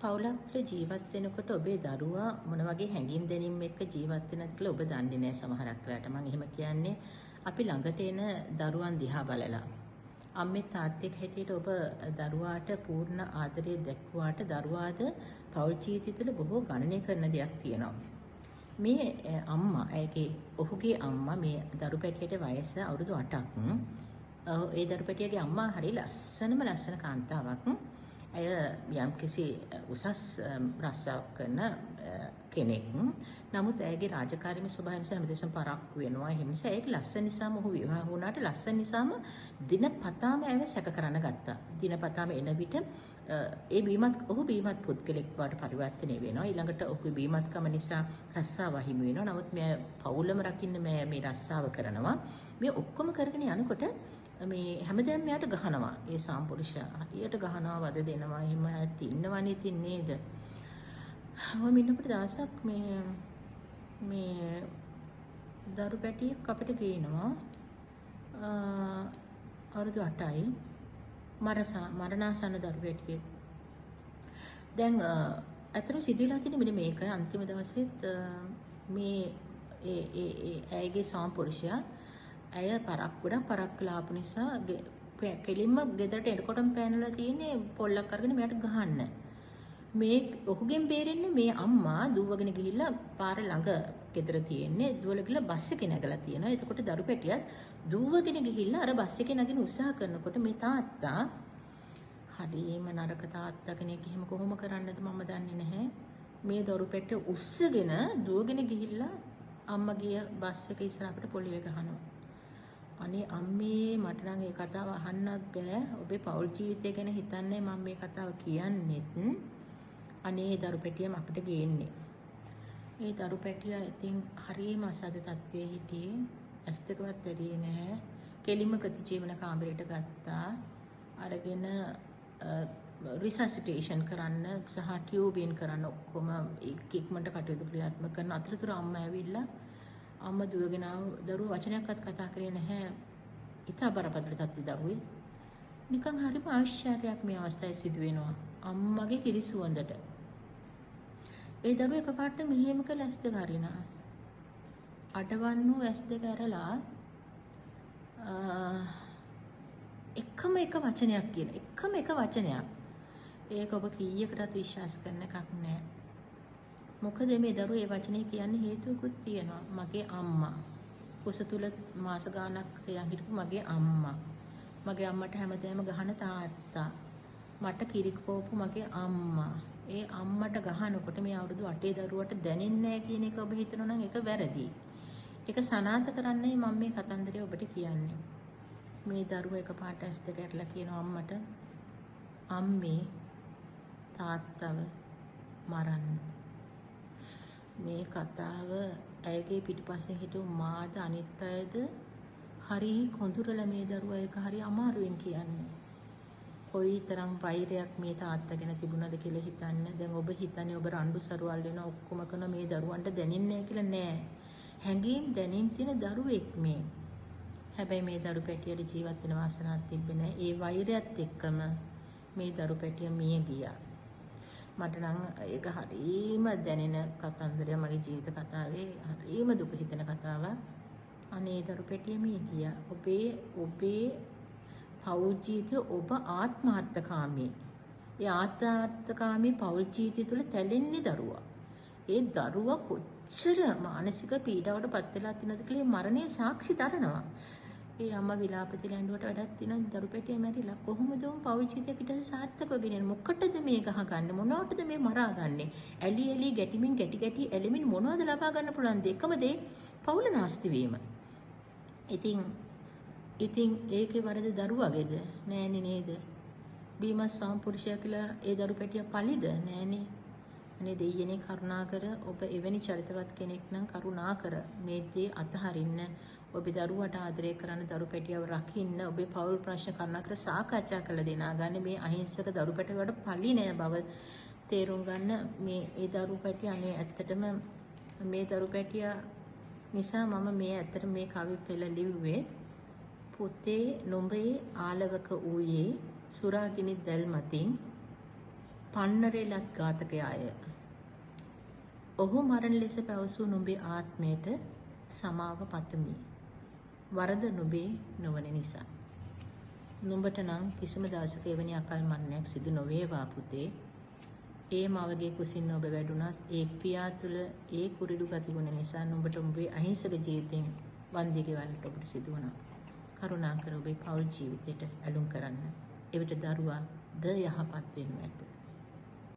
පවුලක් තුළ ජීවත් වෙනකොට ඔබේ දරුවා මොන වගේ හැඟීම් දැනීම් එක්ක ජීවත් වෙනවද කියලා ඔබ දන්නේ නැහැ සමහරක් වෙලාවට. මම එහෙම කියන්නේ අපි ළඟට එන දරුවන් දිහා බලලා. අම්මේ තාත්තෙක් හැටියට ඔබ දරුවාට පූර්ණ ආදරය දැක්වුවාට දරුවාද පවුල් ජීවිතය තුළ බොහෝ ගණනය කරන දෙයක් තියෙනවා. මේ අම්මා ඔහුගේ අම්මා මේ දරු පැටියට වයස අවුරුදු 8ක්. ඒ දරු පැටියගේ අම්මා හරි ලස්සන කාන්තාවක්. ඇය යම්කිසි උසස් රස්සාවක් කරන කෙනෙක්. නමුත් ඇයගේ රාජකාරීමේ ස්වභාවය නිසා හැමදෙස්සම පරක්කු වෙනවා. එහෙම නිසා ඒක ලස්සන නිසාම ඔහු විවාහ වුණාට ලස්සන නිසාම දිනපතාම ඇය සැක කරන්න ගත්තා. දිනපතාම එන විට ඔහු බීමත් පුද්ගලෙක් බවට පරිවර්තනය වෙනවා. ඊළඟට ඔහුගේ බීමත්කම නිසා රස්සාව හිමි වෙනවා. නමුත් මෙය පවුලම රකින්න මේ රස්සාව කරනවා. මේ ඔක්කොම කරගෙන යනකොට මේ හැමදේම මෙයාට ගහනවා. ඒ සාම්පුරුෂයා හරියට ගහනවා, වද දෙනවා. එහෙම ඉන්නවනේ ඉතින් නේද? මම ඉන්නකොට දවසක් මේ දරු පැටියෙක් අපිට ගේනවා. අවුරුදු 8යි. මරණාසන්න දරු පැටියෙක්. දැන් අතන සිදුවලා තියෙන මෙන්න මේක අන්තිම දවසෙත් මේ ඇයගේ සාම්පුරුෂයා ඇය ගොඩක් පරක් කළා ආපු නිසා කෙලින්ම ගෙදරට එනකොටම පෑනලා තියෙන්නේ පොල්ලක් අරගෙන මෙයාට ගහන්න. ඔහුගෙන් බේරෙන්න මේ අම්මා දුවගෙන ගිහිල්ලා පාර ළඟ ගෙදර තියෙන්නේ දුවලා ගිහලා බස් එකේ නැගලා තියෙනවා. එතකොට දරු පැටියත් දුවගෙන ගිහිල්ලා අර බස් එකේ නැගින උත්සාහ කරනකොට මේ තාත්තා හරිම නරක තාත්තා කෙනෙක්. එහෙම කොහොම කරන්නද මම දන්නේ නැහැ. මේ දරු පැටිය උස්සගෙන දුවගෙන ගිහිල්ලා අම්මා ගිය බස් එක ඉස්සරහට පොළවේ ගහනවා. අනේ අම්මේ මට නම් මේ කතාව අහන්නත් බෑ. ඔබේ පෞල් ජීවිතය ගැන හිතන්නේ මම මේ කතාව කියන්නේත්. අනේ දරු පැටියම අපිට ගේන්නේ. ඒ දරු පැටියා ඉතින් හරිම අසද තත්ත්වයේ හිටියේ. ඇස් දෙකවත් ඇරියේ නැහැ. කෙලින්ම ප්‍රතිජීවන කාමරයට ගත්තා. අරගෙන රිසසිටේෂන් කරන්න සහ ටියුබින් කරන්න ඔක්කොම ඉක්මනට කටයුතු ක්‍රියාත්මක කරන අතරතුර අම්මා ඇවිල්ලා අම්මා දුවගෙන දරුවෝ වචනයක්වත් කතා කරේ නැහැ. ඉතා බරපතල තත්ත්වයේ දරුවේ. නිකන් හරිම ආශ්චර්යයක් මේ අවස්ථාවේ සිදු වෙනවා. අම්මගේ කිරිසුවඳට. ඒ දරුවා එකපාරට මෙහෙම කළ ඇස් දෙක අරිනා. අඩවන්නු ඇස් දෙක ඇරලා එකම එක වචනයක් කියන. එකම එක වචනයක්. ඒක ඔබ කීයකටත් විශ්වාස කරන්න එකක් නෑ. මොකද මේ දරුවෝ ඒ වචනේ කියන්නේ හේතුවකුත් තියෙනවා. මගේ අම්මා. කුස තුල මාස ගාණක් තියන් හිටපු මගේ අම්මා. මගේ අම්මට හැමදේම ගහන තාත්තා. මට කිරිකෝපු මගේ අම්මා. ඒ අම්මට ගහනකොට මේ අවුරුදු 8 දරුවට දැනෙන්නේ නැහැ කියන එක ඔබ හිතනවා නම් ඒක වැරදි. ඒක සනාථ කරන්නයි මම මේ කතන්දරය ඔබට කියන්නේ. මේ දරුවා එකපාරට ඇස් දෙක ඇරලා කියනවා අම්මට අම්මේ තාත්තව මරන්න. මේ කතාව ඇයගේ පිටිපස්සෙන් හිටු මාද අනිත් අයද හරි කොඳුරලා මේ දරුවා ඒක හරි අමාරුවෙන් කියන්නේ. කොයිතරම් වෛරයක් මේ තාත්තා ගැන තිබුණාද කියලා හිතන්න. දැන් ඔබ හිතන්නේ ඔබ රණ්ඩු සරුවල් වෙන ඔක්කොම කරන මේ දරුවන්ට දැනෙන්නේ නැහැ කියලා නෑ. හැඟීම් දැනීම් තියෙන දරුවෙක් මේ. හැබැයි මේ දරු පැටියට ජීවත් වෙන වාසනාවක් තිබ්බේ නැහැ. ඒ වෛරයත් එක්කම මේ දරු පැටිය මිය ගියා. මට නම් ඒක හරිම දැනෙන කතන්දරයක් මගේ ජීවිත කතාවේ හරිම දුක හිතෙන කතාවක්. අනේ දරු පැටිය මිය ගියා. ඔබේ පෞල් ජීවිතය ඔබ ආත්මාර්ථකාමී. ඒ ආත්මාර්ථකාමී පෞල් ජීවිතය තුළ තැලෙන්නේ දරුවා. ඒ දරුවා කොච්චර මානසික පීඩාවට පත් වෙලා තියෙනවද කියලා මරණයේ සාක්ෂි දරනවා. ඒ අම්මා විලාපතිල ඇඬුවට වැඩක් තියෙනවා. දරු පැටිය මැරිලා කොහොමද උන් පෞල් ජීවිතයක් ඊට පස්සේ සාර්ථකව ගෙනියන්නේ? මොකටද මේ ගහගන්නේ? මොනවටද මේ මරාගන්නේ? ඇලි ගැටිමින් ගැටි ඇලෙමින් මොනවද ලබා ගන්න පුළුවන්? දෙකම දේ පෞල නාස්ති වීම. ඉතින් ඒකේ වරද දරුවගේද? නෑනේ නේද? බීමත් සාම්පුරුෂයා කියලා ඒ දරු පැටිය පලිද? නෑනේ. අනේ දෙයියනේ කරුණාකර ඔබ එවැනි චරිතවත් කෙනෙක් නම් කරුණාකර මේ දේ අතහරින්න. ඔබේ දරුවට ආදරය කරන දරු පැටියව රකින්න. ඔබේ පෞල් ප්‍රශ්න කරුණාකර සාකච්ඡා කළ දෙනා ගන්න. මේ අහිංසක දරු පැටියට පලි නෑ බව තේරුම් ගන්න. මේ දරු පැටිය අනේ ඇත්තටම මේ දරු පැටිය නිසා මම මේ ඇත්තට මේ කවි පෙළ ලිව්වේ. පුතේ නොඹේ ආලවක ඌයේ සුරාගිනි දැල් මතින් පන්නරේලත් ඝාතකයාය. ඔහු මරණ ලෙස පැවසූ නුඹේ ආත්මයට සමාව පතමි. වරද නුඹේ නොවන නිසා. නුඹට නම් කිසිම දවසක එවැනි අකල් මරණයක් සිදු නොවේවා පුතේ. ඒ මවගේ කුසින් ඔබ වැඩුණත් ඒ පියා තුළ ඒ කුරිරු ගතිගුණ නිසා නුඹට ඔබේ අහිංසක ජීවිතෙන් වන්දි ගෙවන්නට ඔබට සිදු වුණා. කරුණාකර ඔබේ පෞල් ජීවිතයට ඇලුම් කරන්න. එවිට දරුවා ද යහපත් වෙනු ඇත.